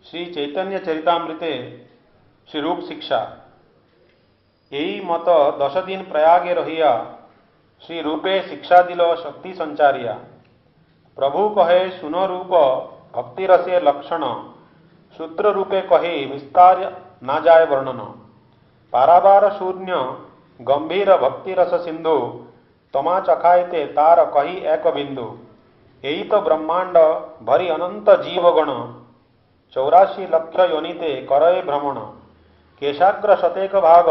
श्री चैतन्य चरितामृते श्री रूप शिक्षा यही मत 10 दिन प्रयागे रहिया श्री रूपे शिक्षा दिल शक्ति संचारिया। प्रभु कहे सुनो रूप भक्ति रसे लक्षण सूत्र रूपे कहे विस्तार ना जाय वर्णन। पारावार शून्य गंभीर भक्ति रस सिंधु तमा चखायते तार कही एक बिंदु। यही तो ब्रह्मांड भरी अनंत जीवगण 84 लक्ष योनिते करए भ्रमण। केशाग्र शतेक भाग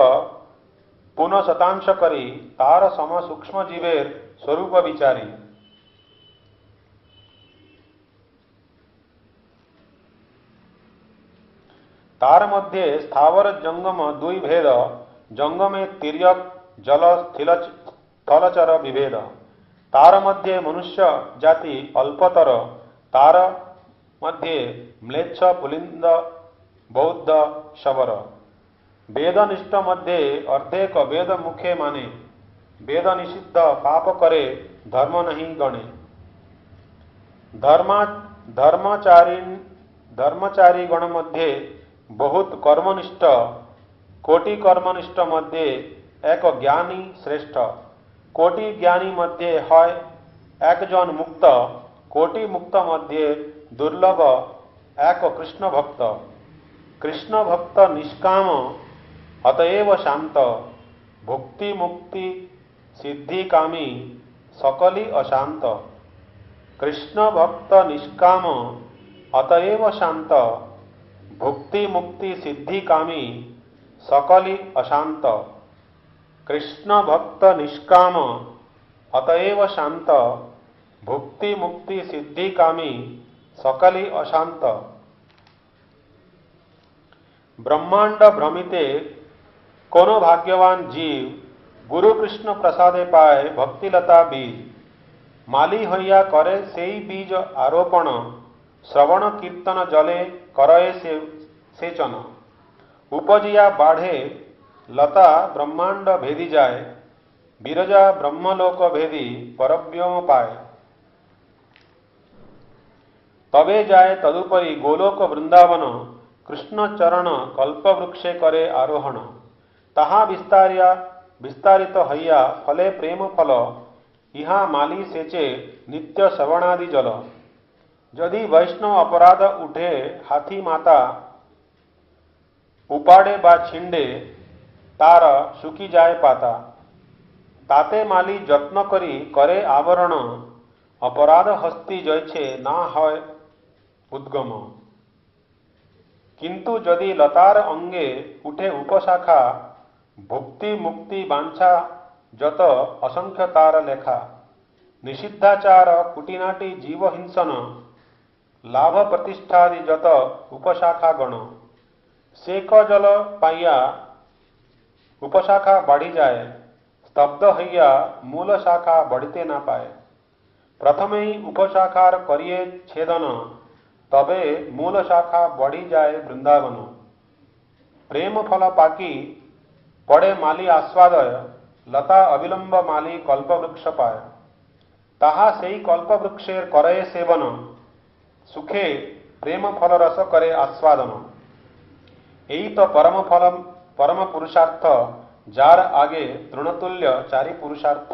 पुनः शतांश करी तार सम सूक्ष्म जीवेर स्वरूप विचारी। तार मध्य स्थावर जंगम दुई भेद जंगमे तिर्यक जल स्थलचर विभेद। तार मध्य मनुष्य जाति अल्पतर तार मध्य म्लेच्छ पुलिंद बौद्ध शबर। वेदनिष्ठ मध्य अर्धेक वेद मुखे माने वेद निषिद्ध पाप करे धर्म नहीं गणे। धर्मचारी गण मध्य बहुत कर्मनिष्ठ कोटि कर्मनिष्ठ मध्य एक ज्ञानी श्रेष्ठ। कोटि ज्ञानी मध्य है एक जन मुक्त कोटि मुक्त मध्य दुर्लभ एक कृष्ण भक्त। कृष्ण भक्त निष्काम अतएव शांत भुक्ति मुक्ति सिद्धि कामी सकली अशांत। कृष्ण भक्त निष्काम अतएव शांत भुक्ति मुक्ति सिद्धि कामी सकली अशांत। कृष्ण भक्त निष्काम अतएव शांत भुक्ति मुक्ति सिद्धि कामी सकली अशांत। ब्रह्मांड भ्रमिते कोनो भाग्यवान जीव गुरु कृष्ण प्रसादे पाए भक्तिलता बीज। माली हइया करे सेई बीज आरोपण श्रवण कीर्तन जले करए सेचन। उपजिया बाढ़े लता ब्रह्मांड भेदी जाए बिरजा ब्रह्मलोक भेदी परव्योम पाए। तबे जाए तदुपरि गोलोक वृंदावन कृष्ण चरण कल्पवृक्षे करे आरोहण। ताहा विस्तारित हइया फले प्रेम फल इहा माली सेचे नित्य श्रवणादि जल। यदि वैष्णव अपराध उठे हाथी माता उपाड़े बा छिंडे तार सुखी जाए पाता। ताते माली যত্ন करी करे आवरण अपराध हस्ती जयछे ना হয় उद्गम। किंतु यदि लतार अंगे उठे उपशाखा भुक्ति मुक्ति बांछा जत असंख्य तार लेखा। निषिद्धाचार कुटिनाटी जीव हिंसन लाभ प्रतिष्ठादि जत उपशाखा गण। सेक जल पाइया उपशाखा बढ़ी जाए स्तब्ध हइया मूल शाखा बढ़ते ना पाए। प्रथमे ही उपशाखार करिए छेदन तबे मूल शाखा बढ़ी जाए वृंदावन। प्रेम फल पाकी पड़े माली आस्वादय लता अविलंब माली कल्पवृक्ष पाए। ताहा सेई कल्पवृक्षेर करए सेवन सुखे प्रेम फल रस करे आस्वादन। यही तो परम पुरुषार्थ जार आगे तृणतुल्य चारि पुरुषार्थ।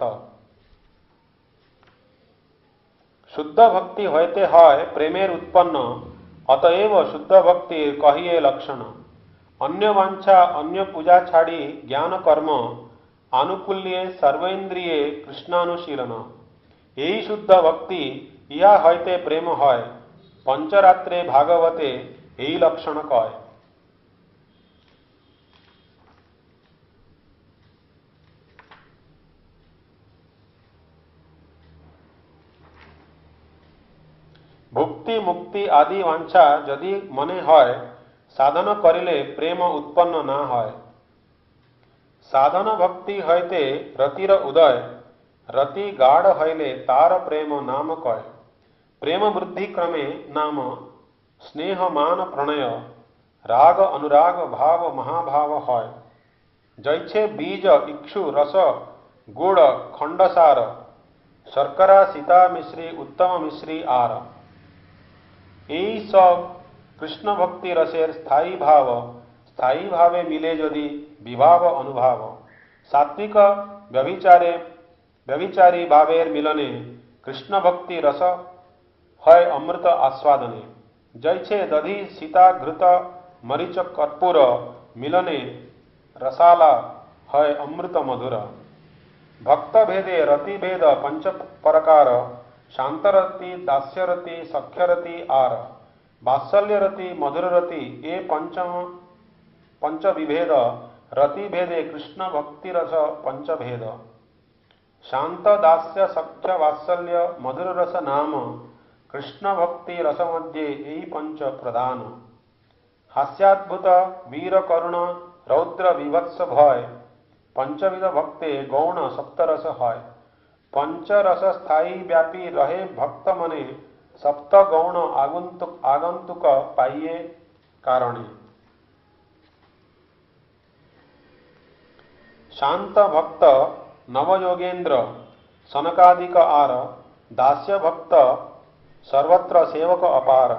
शुद्ध भक्ति होते है प्रेमेर उत्पन्न अतएव शुद्ध भक्ति कहिए लक्षण। अन्य वांछा अन्य पूजा छाड़ी ज्ञान कर्म आनुकूल्ये सर्वेन्द्रिये कृष्णानुशीलन। यही शुद्ध भक्ति यह होते प्रेम है पंचरात्रे भागवते यही लक्षण कय। भुक्ति मुक्ति आदि वांछा यदि मने है साधन करिले प्रेम उत्पन्न ना है। साधन भक्ति हईते रतिर उदय रति गाढ़ हईले तार प्रेम नाम कय। प्रेम वृद्धि क्रमे नाम स्नेह मान प्रणय राग अनुराग भाव महाभाव है। जैछे बीज इक्षु रस गुड़ खंडसार शर्करा सीता मिश्री उत्तम मिश्री आर। यही सब कृष्ण भक्ति रसेर स्थायी भावे मिले यदि विभाव अनुभाव सात्विक व्यभिचारी भावेर मिलने कृष्ण भक्ति रस है अमृत आस्वादने जैसे दधि सीता घृत मरीच कर्पूर मिलने रसाला है अमृत मधुर भक्त भेदे रति भेद पंच प्रकार शांतरति दास्यरति सख्यरति आर वात्सल्यरति मधुररति ये पंच विभेद रति भेदे कृष्ण भक्ति रस पंच भेद शांत दास्य सख्य वात्सल्य मधुर रस नाम कृष्ण भक्ति रस मध्ये यही पंच प्रधान हास्याद्भुत वीर करुण रौद्र विभत्स भय पंचविध भक्ते गौण सप्तरस है पंचरस स्थायी व्यापी रहे भक्त मने सप्त गौण आगंतुक पाइये कारणे शांत भक्त नवयोगेन्द्र सनकादिक आर दास्य भक्त सर्वत्र सेवक अपार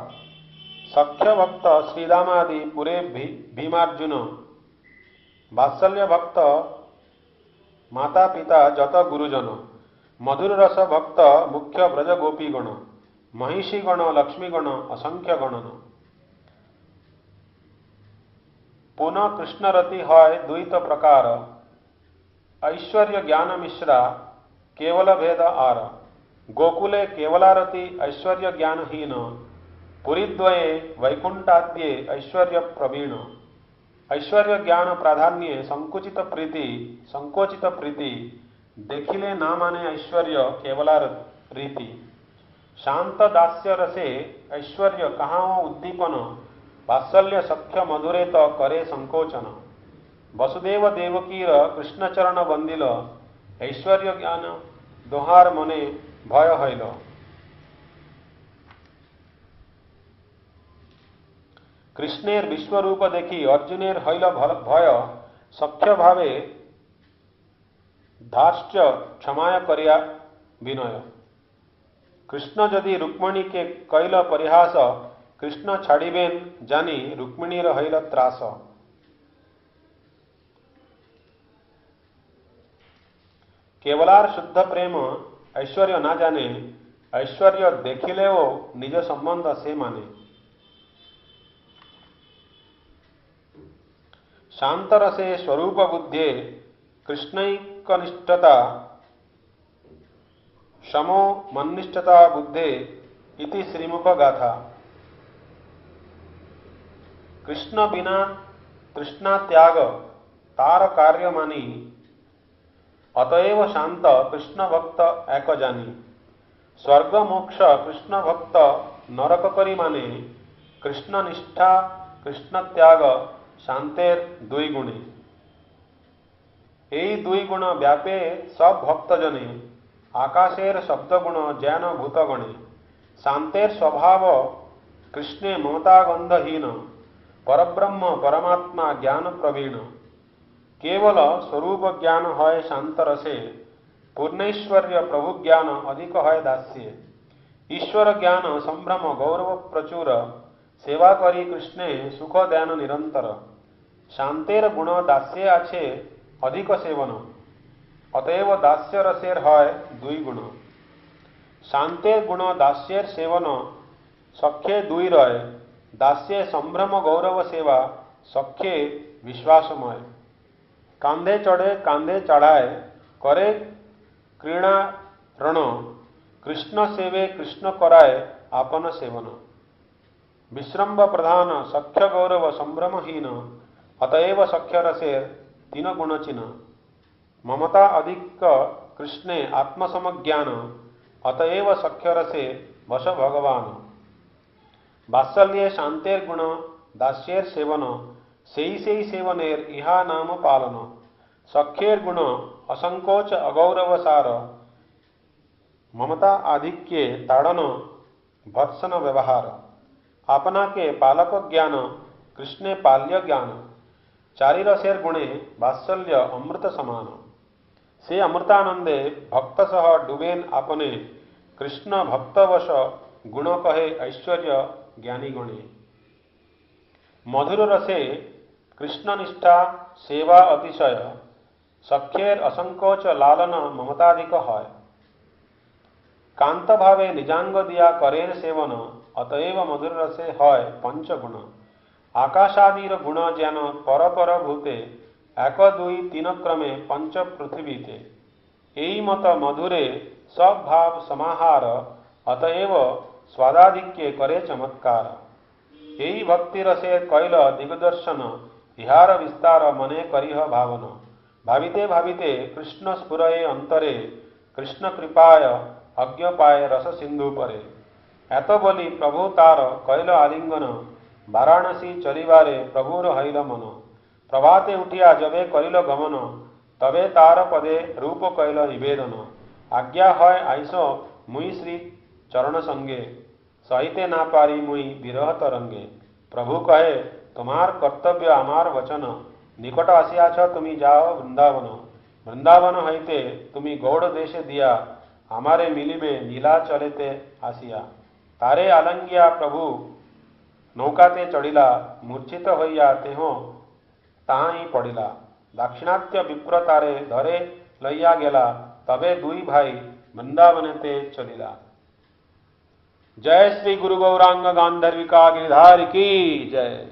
सख्य भक्त श्रीरामादि पुरे भीमार्जुन वात्सल्य भक्त माता पिता जत गुरुजन मधुर रस भक्त मुख्य ब्रज गोपी गण महिषी गण लक्ष्मी गण असंख्य गणन पुनः कृष्ण रति है द्वैत प्रकार ऐश्वर्य ज्ञान मिश्रा केवल भेद आर गोकुले केवलारति ऐश्वर्य ज्ञानहीन पुरीद्वये वैकुंठाद्ये ऐश्वर्य प्रवीण ऐश्वर्य ज्ञान प्राधान्ये संकुचित प्रीति देखिले ना माने ऐश्वर्य केवला रीति शांत दास्य रसे ऐश्वर्य कहाँ उद्दीपन वात्सल्य सख्य मधुरे तो करे संकोचन वसुदेव देवकीर कृष्णचरण बंदिल ऐश्वर्य ज्ञान दोहार मने भय हईल कृष्णेर विश्वरूप देखी अर्जुनेर हईल भय सख्य भावे धार्ष्य क्षमाय करिया विनय कृष्ण यदि रुक्मिणी के कैल परिहास कृष्ण छाड़िबेन जानी रुक्मिणीर हईल त्रास केवलार शुद्ध प्रेम ऐश्वर्य ना जाने ऐश्वर्य देखिले वो निज संबंध से माने शांतरसे स्वरूप बुद्धे कृष्णैकनिष्ठता शमो मन्निष्ठता बुद्धे इति श्रीमुख गाथा कृष्ण बिना तृष्णा त्याग तार कार्य मानी अतएव शांत कृष्ण भक्त एक जानी स्वर्ग मोक्ष कृष्ण भक्त नरक करी माने कृष्ण निष्ठा कृष्ण त्याग शांतेर दुई गुणे এই দুই গুণ ব্যাপে সব ভক্তজনে আকাশের শব্দগুণ জ্ঞান ভূতগণে শান্তের স্বভাব কৃষ্ণে মমতাগন্ধহীন परब्रह्म परमात्मा ज्ञान प्रवीण केवल स्वरूप ज्ञान है शांत रसे पूर्णैश्वर्य प्रभु ज्ञान अधिक है दास्ये ईश्वर ज्ञान संभ्रम गौरव प्रचुर सेवा करी कृष्णे सुख ध्यान निरंतर शांतेर गुण दास्ये आछे अधिक सेवन अतएव दास्य रसेर है दुई गुण शांतेर गुण दास्येर सेवन सख्ये दुई रहे दास्ये संभ्रम गौरव सेवा सख्ये विश्वासमय कांधे चढ़े कांधे चढ़ाए करे क्रीड़ा रण कृष्ण सेवे कृष्ण कराए आपन सेवन विश्रम्भ प्रधान सख्य गौरव संभ्रमहीन अतएव सख्य रसेर तीन गुण चिन्ह ममता अधिक कृष्णे आत्मसमज्ञान अतएव सख्य रसे वश भगवान वात्सल्ये शांतेर गुण दास्येर सेवन सेई सेवनेर इहा नाम पालन सख्येर गुण असंकोच अगौरव सार ममता आधिक्ये ताड़न भत्सन व्यवहार आपना के पालक ज्ञान कृष्णे पाल्य ज्ञान चारि रसेर गुणे वात्सल्य अमृत समान से अमृतानंदे भक्त सह डुबेन आपने कृष्ण भक्तवश गुण कहे ऐश्वर्य ज्ञानी गणे। मधुर रसे कृष्णनिष्ठा सेवा अतिशय सख्येर असंकोच लालन ममताधिक হয়। कांत भावे निजांग दिया करेर सेवन अतएव मधुर रसे হয় पंचगुण। आकाशादीर गुण जेन परपर भूते एक दुई तीन क्रमे पंच पृथ्वीते। यही मत मधुरे सब भाव समाहार अतएव स्वादाधिक्ये करे चमत्कार। यही भक्ति रसे कैल दिग्दर्शन विहार विस्तार मने करिह भावन। भाविते भाविते कृष्ण स्फुरये अंतरे कृष्ण कृपाय अज्ञ पाए रस सिंधु परे। एत बोली प्रभु तार कैल आलिंगन वाराणसी चलिबारे प्रभुर हईल मन। प्रभाते उठिया जबे करिल गमन तबे तार पदे रूप कैल निवेदन। आज्ञा है आइस मुई श्री चरण संगे सहिते ना पारी मुई विरह तरंगे। प्रभु कहे तुम्हार कर्तव्य आमार वचन निकट आसियाछ तुमी जाओ वृंदावन। वृंदावन हईते तुमी गौड़ देशे दिया आमारे मिलिबे नीला चलेते आसिया। तारे आलंगिया प्रभु नौकाते चढ़िला मूर्छित होइया तेहो ताही पड़िला। दाक्षिणात्य विप्र तारे धरे लइया गेला तबे दुई भाई वृंदावनेते चलिला। जय श्री गुरु गौरांग गांधर्विका गिरिधारी की जय।